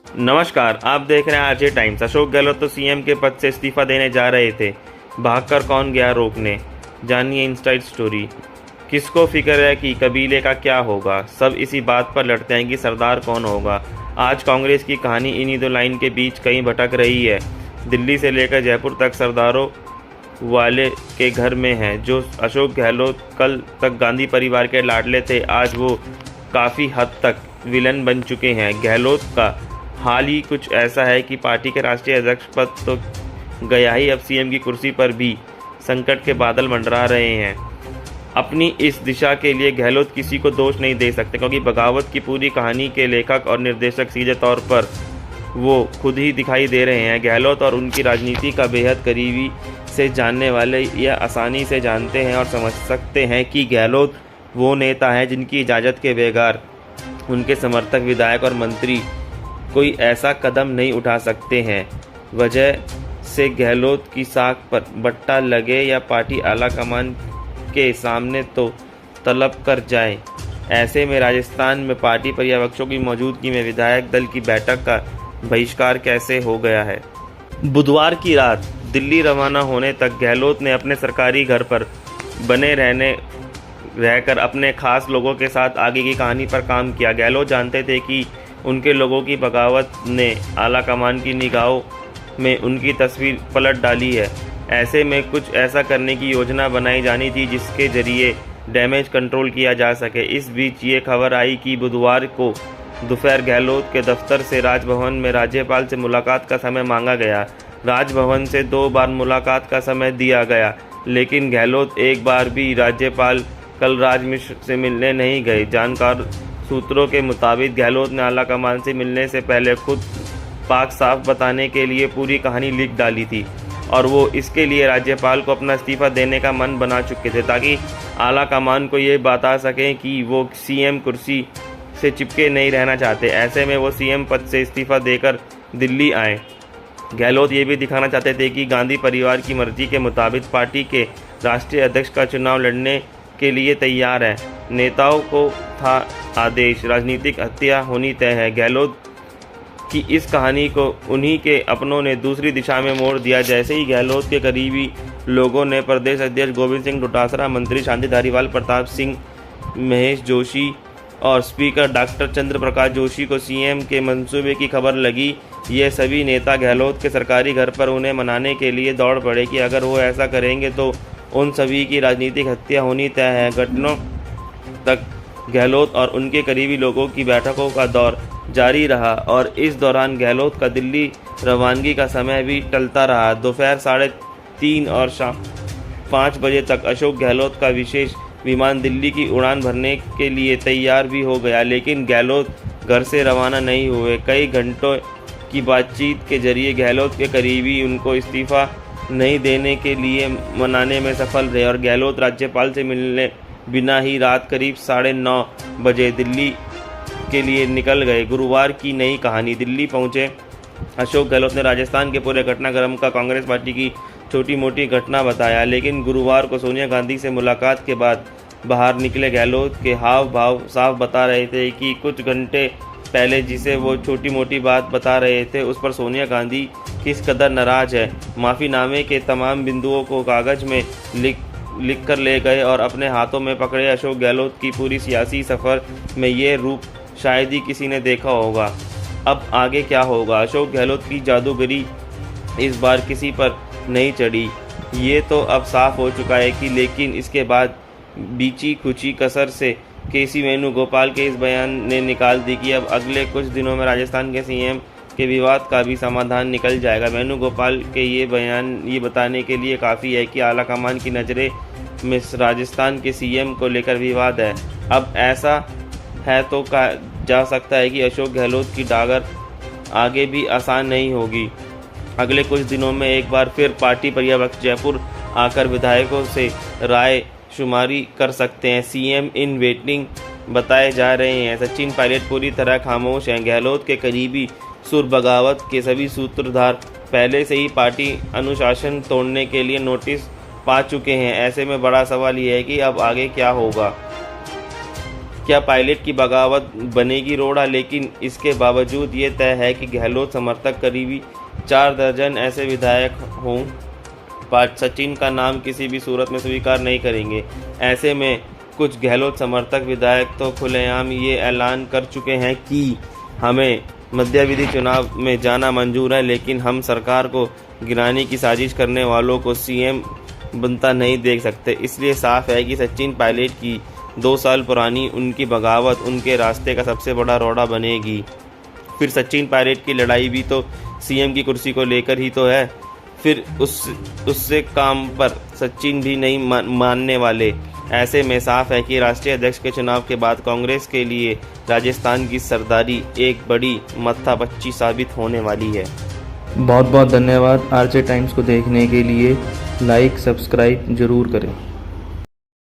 नमस्कार, आप देख रहे हैं आरजे टाइम्स। अशोक गहलोत तो सीएम के पद से इस्तीफा देने जा रहे थे, भागकर कौन गया रोकने? जानिए इनसाइड स्टोरी। किसको फिक्र है कि कबीले का क्या होगा? सब इसी बात पर लड़ते हैं कि सरदार कौन होगा। आज कांग्रेस की कहानी इन्हीं दो लाइन के बीच कहीं भटक रही है। दिल्ली से लेकर जयपुर तक सरदारों वाले के घर में है। जो अशोक गहलोत कल तक गांधी परिवार के लाडले थे, आज वो काफ़ी हद तक विलन बन चुके हैं। गहलोत का हाल ही कुछ ऐसा है कि पार्टी के राष्ट्रीय अध्यक्ष पद तो गया ही, अब सीएम की कुर्सी पर भी संकट के बादल मंडरा रहे हैं। अपनी इस दिशा के लिए गहलोत किसी को दोष नहीं दे सकते, क्योंकि बगावत की पूरी कहानी के लेखक और निर्देशक सीधे तौर पर वो खुद ही दिखाई दे रहे हैं। गहलोत और उनकी राजनीति का बेहद करीबी से जानने वाले यह आसानी से जानते हैं और समझ सकते हैं कि गहलोत वो नेता है जिनकी इजाज़त के बगैर उनके समर्थक, विधायक और मंत्री कोई ऐसा कदम नहीं उठा सकते हैं। वजह से गहलोत की साख पर बट्टा लगे या पार्टी आलाकमान के सामने तो तलब कर जाए। ऐसे में राजस्थान में पार्टी पर्यवेक्षकों की मौजूदगी में विधायक दल की बैठक का बहिष्कार कैसे हो गया है? बुधवार की रात दिल्ली रवाना होने तक गहलोत ने अपने सरकारी घर पर बने रहकर अपने खास लोगों के साथ आगे की कहानी पर काम किया। गहलोत जानते थे कि उनके लोगों की बगावत ने आलाकमान की निगाहों में उनकी तस्वीर पलट डाली है। ऐसे में कुछ ऐसा करने की योजना बनाई जानी थी जिसके जरिए डैमेज कंट्रोल किया जा सके। इस बीच ये खबर आई कि बुधवार को दोपहर गहलोत के दफ्तर से राजभवन में राज्यपाल से मुलाकात का समय मांगा गया। राजभवन से 2 बार मुलाकात का समय दिया गया, लेकिन गहलोत एक बार भी राज्यपाल कलराज मिश्र से मिलने नहीं गए। जानकार सूत्रों के मुताबिक गहलोत ने आलाकमान से मिलने से पहले खुद पाक साफ बताने के लिए पूरी कहानी लिख डाली थी और वो इसके लिए राज्यपाल को अपना इस्तीफा देने का मन बना चुके थे, ताकि आलाकमान को ये बता सकें कि वो सीएम कुर्सी से चिपके नहीं रहना चाहते। ऐसे में वो सीएम पद से इस्तीफा देकर दिल्ली आए। गहलोत ये भी दिखाना चाहते थे कि गांधी परिवार की मर्जी के मुताबिक पार्टी के राष्ट्रीय अध्यक्ष का चुनाव लड़ने के लिए तैयार है। नेताओं को था आदेश, राजनीतिक हत्या होनी तय है। गहलोत की इस कहानी को उन्हीं के अपनों ने दूसरी दिशा में मोड़ दिया। जैसे ही गहलोत के करीबी लोगों ने प्रदेश अध्यक्ष गोविंद सिंह डोटासरा, मंत्री शांति धारीवाल, प्रताप सिंह, महेश जोशी और स्पीकर डॉक्टर चंद्र प्रकाश जोशी को सीएम के मंसूबे की खबर लगी, ये सभी नेता गहलोत के सरकारी घर पर उन्हें मनाने के लिए दौड़ पड़े कि अगर वो ऐसा करेंगे तो उन सभी की राजनीतिक हत्या होनी तय है। घंटों तक गहलोत और उनके करीबी लोगों की बैठकों का दौर जारी रहा और इस दौरान गहलोत का दिल्ली रवानगी का समय भी टलता रहा। दोपहर 3:30 और शाम 5 बजे तक अशोक गहलोत का विशेष विमान दिल्ली की उड़ान भरने के लिए तैयार भी हो गया, लेकिन गहलोत घर से रवाना नहीं हुए। कई घंटों की बातचीत के जरिए गहलोत के करीबी उनको इस्तीफा नहीं देने के लिए मनाने में सफल रहे और गहलोत राज्यपाल से मिलने बिना ही रात करीब 9:30 बजे दिल्ली के लिए निकल गए। गुरुवार की नई कहानी। दिल्ली पहुंचे अशोक गहलोत ने राजस्थान के पूरे घटनाक्रम का कांग्रेस पार्टी की छोटी मोटी घटना बताया, लेकिन गुरुवार को सोनिया गांधी से मुलाकात के बाद बाहर निकले गहलोत के हाव भाव साफ बता रहे थे कि कुछ घंटे पहले जिसे वो छोटी मोटी बात बता रहे थे उस पर सोनिया गांधी किस कदर नाराज है। माफ़ीनामे के तमाम बिंदुओं को कागज में लिख कर ले गए और अपने हाथों में पकड़े। अशोक गहलोत की पूरी सियासी सफ़र में ये रूप शायद ही किसी ने देखा होगा। अब आगे क्या होगा? अशोक गहलोत की जादूगरी इस बार किसी पर नहीं चढ़ी, ये तो अब साफ हो चुका है कि लेकिन इसके बाद बीची खुची कसर से केसी वेणुगोपाल के इस बयान ने निकाल दी कि अब अगले कुछ दिनों में राजस्थान के सीएम के विवाद का भी समाधान निकल जाएगा। वेणुगोपाल के ये बयान ये बताने के लिए काफ़ी है कि आलाकमान की नज़रें में राजस्थान के सीएम को लेकर विवाद है। अब ऐसा है तो कहा जा सकता है कि अशोक गहलोत की डागर आगे भी आसान नहीं होगी। अगले कुछ दिनों में एक बार फिर पार्टी पर्यवेक्षक जयपुर आकर विधायकों से राय शुमारी कर सकते हैं। सीएम इन वेटिंग बताए जा रहे हैं। सचिन पायलट पूरी तरह खामोश हैं। गहलोत के करीबी सुर बगावत के सभी सूत्रधार पहले से ही पार्टी अनुशासन तोड़ने के लिए नोटिस पा चुके हैं। ऐसे में बड़ा सवाल यह है कि अब आगे क्या होगा। क्या पायलट की बगावत बनेगी रोड़ा? लेकिन इसके बावजूद ये तय है कि गहलोत समर्थक करीबी 4 दर्जन ऐसे विधायक हों सचिन का नाम किसी भी सूरत में स्वीकार नहीं करेंगे। ऐसे में कुछ गहलोत समर्थक विधायक तो खुलेआम ये ऐलान कर चुके हैं कि हमें मध्यावधि चुनाव में जाना मंजूर है, लेकिन हम सरकार को गिराने की साजिश करने वालों को सीएम बनता नहीं देख सकते। इसलिए साफ है कि सचिन पायलट की 2 साल पुरानी उनकी बगावत उनके रास्ते का सबसे बड़ा रोड़ा बनेगी। फिर सचिन पायलट की लड़ाई भी तो सीएम की कुर्सी को लेकर ही तो है। फिर उससे काम पर सचिन भी नहीं मानने वाले। ऐसे में साफ है कि राष्ट्रीय अध्यक्ष के चुनाव के बाद कांग्रेस के लिए राजस्थान की सरदारी एक बड़ी मत्थापच्ची साबित होने वाली है। बहुत बहुत धन्यवाद। आरजे टाइम्स को देखने के लिए लाइक सब्सक्राइब जरूर करें।